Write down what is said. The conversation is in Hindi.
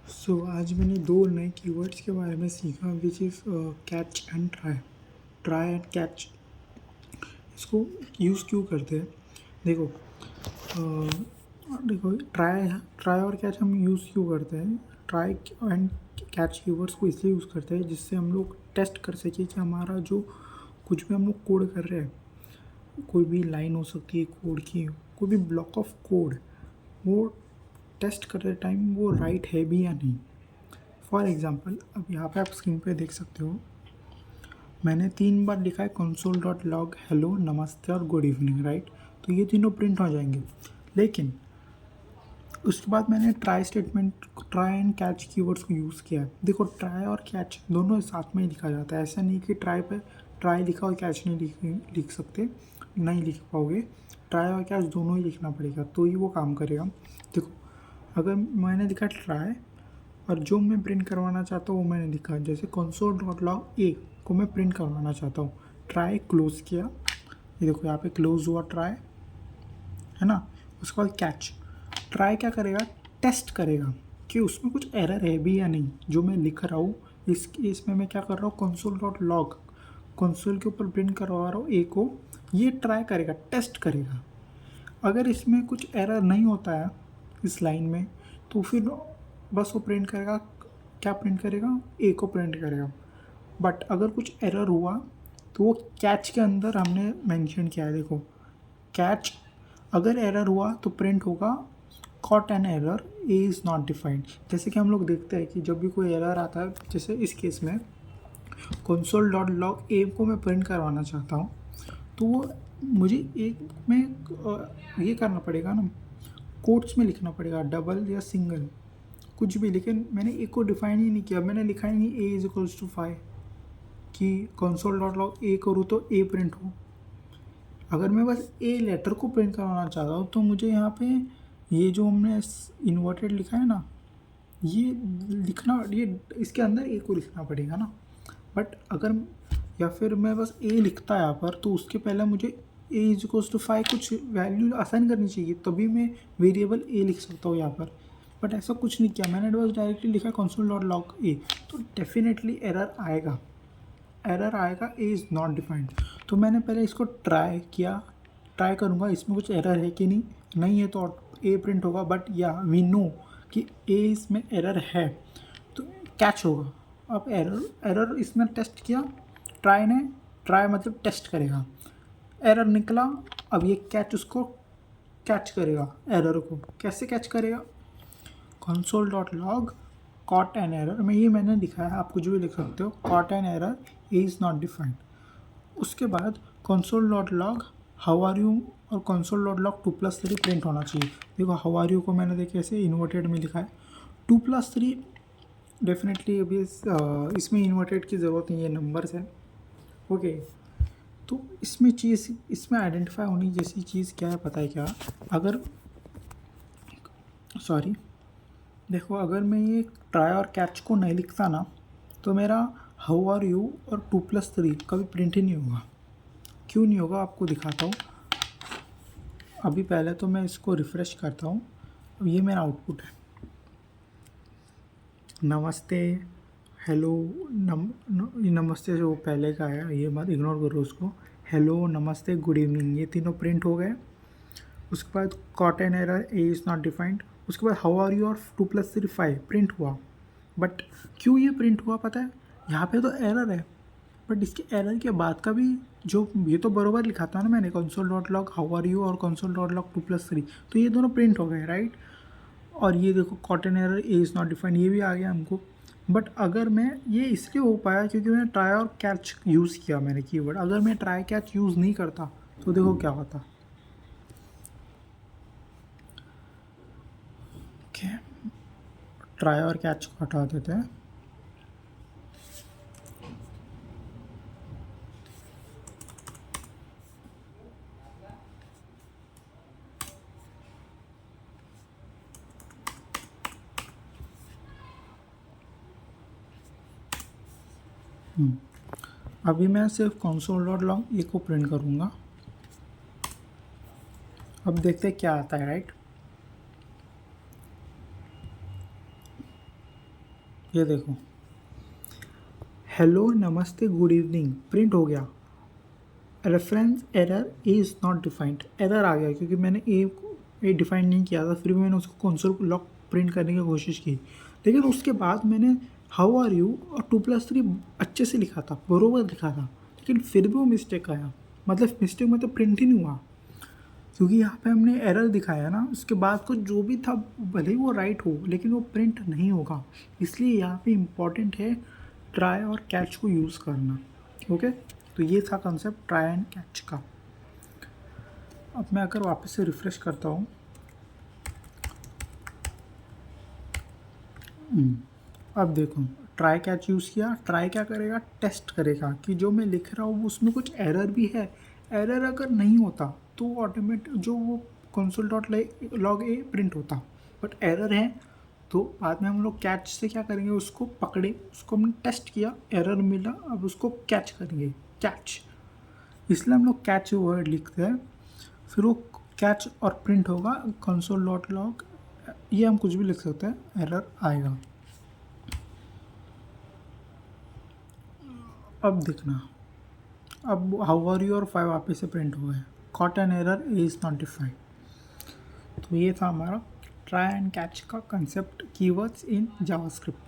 आज मैंने दो नए कीवर्ड्स के बारे में सीखा which is catch and try. Try and catch, इसको यूज़ क्यों करते हैं? देखो देखो ट्राई ट्राई और कैच हम यूज़ क्यों करते हैं? ट्राई एंड कैच कीवर्ड्स को इसलिए यूज़ करते हैं जिससे हम लोग टेस्ट कर सकें कि हमारा जो कुछ भी हम लोग कोड कर रहे हैं, कोई भी लाइन हो सकती है कोड की, कोई भी ब्लॉक ऑफ कोड, वो टेस्ट करते टाइम वो राइट है भी या नहीं। फॉर एग्ज़ाम्पल अब यहाँ पे आप स्क्रीन पे देख सकते हो, मैंने 3 बार लिखा है console.log हेलो, नमस्ते और गुड इवनिंग, राइट? तो ये तीनों प्रिंट हो जाएंगे। लेकिन उसके बाद मैंने ट्राई एंड कैच कीवर्ड्स को यूज़ किया है। देखो ट्राई और कैच दोनों साथ में ही लिखा जाता है। ऐसा नहीं कि ट्राई पे ट्राई लिखा और कैच नहीं लिख सकते, नहीं लिख पाओगे। ट्राई और कैच दोनों ही लिखना पड़ेगा तो ही वो काम करेगा। देखो अगर मैंने लिखा ट्राई और जो मैं प्रिंट करवाना चाहता हूँ वो मैंने लिखा, जैसे console.log ए को मैं प्रिंट करवाना चाहता हूँ। ट्राई क्लोज़ किया, ये देखो यहाँ पे क्लोज़ हुआ ट्राई, है ना? उसके बाद कैच, ट्राई क्या करेगा? टेस्ट करेगा कि उसमें कुछ एरर है भी या नहीं जो मैं लिख रहा हूँ। इसमें मैं क्या कर रहा हूँ, console.log कंसोल के ऊपर प्रिंट करवा रहा हूँ ए को, ये ट्राई करेगा, टेस्ट करेगा। अगर इसमें कुछ एरर नहीं होता है इस लाइन में तो फिर बस वो प्रिंट करेगा, क्या प्रिंट करेगा? ए को प्रिंट करेगा। बट अगर कुछ एरर हुआ तो वो कैच के अंदर हमने मेंशन किया है। देखो कैच, अगर एरर हुआ तो प्रिंट होगा caught an error, a is not defined. जैसे कि हम लोग देखते हैं कि जब भी कोई एरर आता है, जैसे इस केस में console.log ए को मैं प्रिंट करवाना चाहता हूँ, तो वो मुझे एक में ये करना पड़ेगा ना, कोट्स में लिखना पड़ेगा, डबल या सिंगल कुछ भी। लेकिन मैंने ए को डिफाइन ही नहीं किया, मैंने लिखा ही नहीं ए इज इक्वल्स टू 5 कि console.log ए करूँ तो ए प्रिंट हो। अगर मैं बस ए लेटर को प्रिंट करवाना चाहता हूँ तो मुझे यहाँ पे ये जो हमने इन्वर्टेड लिखा है ना, ये लिखना, ये इसके अंदर ए को लिखना पड़ेगा ना। बट अगर या फिर मैं बस ए लिखता है यहाँ पर तो उसके पहले मुझे ए इज इक्वल्स टू 5 कुछ वैल्यू असाइन करनी चाहिए, तभी मैं वेरिएबल ए लिख सकता हूँ यहाँ पर। बट ऐसा कुछ नहीं किया, मैंने बस डायरेक्टली लिखा console.log ए, तो डेफिनेटली एरर आएगा, एरर आएगा, ए इज़ नॉट डिफाइंड। तो मैंने पहले इसको ट्राई किया, ट्राई करूँगा इसमें कुछ एरर है कि नहीं है तो ए प्रिंट होगा। बट या वी नो कि ए इसमें एरर है तो कैच होगा। अब एरर इसमें टेस्ट किया, ट्राई ने, ट्राई मतलब टेस्ट करेगा, एरर निकला, अब ये कैच उसको कैच करेगा, एरर को कैसे कैच करेगा? console.log caught an error में ये मैंने लिखा है, आप कुछ भी लिख सकते हो, caught an error is not defined। उसके बाद console.log how are you और console.log 2+3 प्रिंट होना चाहिए। देखो how are you को मैंने देखे ऐसे इन्वर्टेड में लिखा है, 2+3 डेफिनेटली अभी इसमें इन्वर्टेड की ज़रूरत नहीं है, नंबर्स है, ओके। तो इसमें आइडेंटिफाई होने जैसी चीज़ क्या है पता है क्या? अगर सॉरी देखो अगर मैं ये ट्राई और कैच को नहीं लिखता ना तो मेरा हाउ आर यू और 2+3 कभी प्रिंट ही नहीं होगा। क्यों नहीं होगा आपको दिखाता हूँ। अभी पहले तो मैं इसको रिफ़्रेश करता हूँ, ये मेरा आउटपुट है, नमस्ते, हेलो, नमस्ते जो पहले का है ये मत इग्नोर करो उसको, हेलो, नमस्ते, गुड इवनिंग, ये तीनों प्रिंट हो गए। उसके बाद caught an error, a is not defined. उसके बाद हाउ आर यू और 2+3 5 प्रिंट हुआ। बट क्यों ये प्रिंट हुआ पता है? यहाँ पे तो एरर है, बट इसके एरर के बाद का भी जो ये तो बरोबर लिखा था ना मैंने, console.log हाउ आर यू और console.log 2+3, तो ये दोनों प्रिंट हो गए, राइट? और ये देखो caught an error, a is not defined, ये भी आ गया हमको। बट अगर मैं ये इसलिए हो पाया क्योंकि मैंने ट्राई और कैच यूज़ किया, मैंने कीवर्ड। अगर मैं ट्राई कैच यूज़ नहीं करता तो देखो क्या होता। ओके, ट्राई और कैच को हटा देते हैं। अभी मैं सिर्फ console.log ए को प्रिंट करूँगा। अब देखते हैं क्या आता है, राइट? ये देखो, हेलो नमस्ते गुड इवनिंग प्रिंट हो गया, reference error is not defined, error आ गया क्योंकि मैंने ए डिफाइन नहीं किया था, फिर भी मैंने उसको कंसोल लॉग प्रिंट करने की कोशिश की, लेकिन उसके बाद मैंने हाउ आर यू और 2+3 अच्छे से लिखा था, बरोबर लिखा था, लेकिन फिर भी वो मिस्टेक आया, मतलब मिस्टेक मतलब प्रिंट ही नहीं हुआ, क्योंकि यहाँ पे हमने एरर दिखाया ना, उसके बाद को जो भी था भले ही वो राइट हो लेकिन वो प्रिंट नहीं होगा, इसलिए यहाँ पे इम्पॉर्टेंट है ट्राई और कैच को यूज़ करना। ओके, तो ये था कंसेप्ट ट्राई एंड कैच का। अब मैं अगर वापस से रिफ़्रेश करता हूँ, अब देखो ट्राई कैच यूज़ किया, ट्राई क्या करेगा, टेस्ट करेगा कि जो मैं लिख रहा हूँ उसमें कुछ एरर भी है, एरर अगर नहीं होता तो ऑटोमेटिक जो वो कंसोल डॉट लॉग ए प्रिंट होता, बट एरर है तो बाद में हम लोग कैच से क्या करेंगे, उसको पकड़े, उसको हमने टेस्ट किया, एरर मिला, अब उसको कैच करेंगे, कैच, इसलिए हम लोग कैच वर्ड लिखते हैं, फिर वो कैच और प्रिंट होगा कंसोल डॉट लॉग, ये हम कुछ भी लिख सकते हैं, एरर आएगा। अब देखना, अब हाउ आर यू और 5 वापस से प्रिंट हुआ है, caught an error is not defined. तो ये था हमारा ट्राई एंड कैच का कंसेप्ट कीवर्ड्स इन जावास्क्रिप्ट।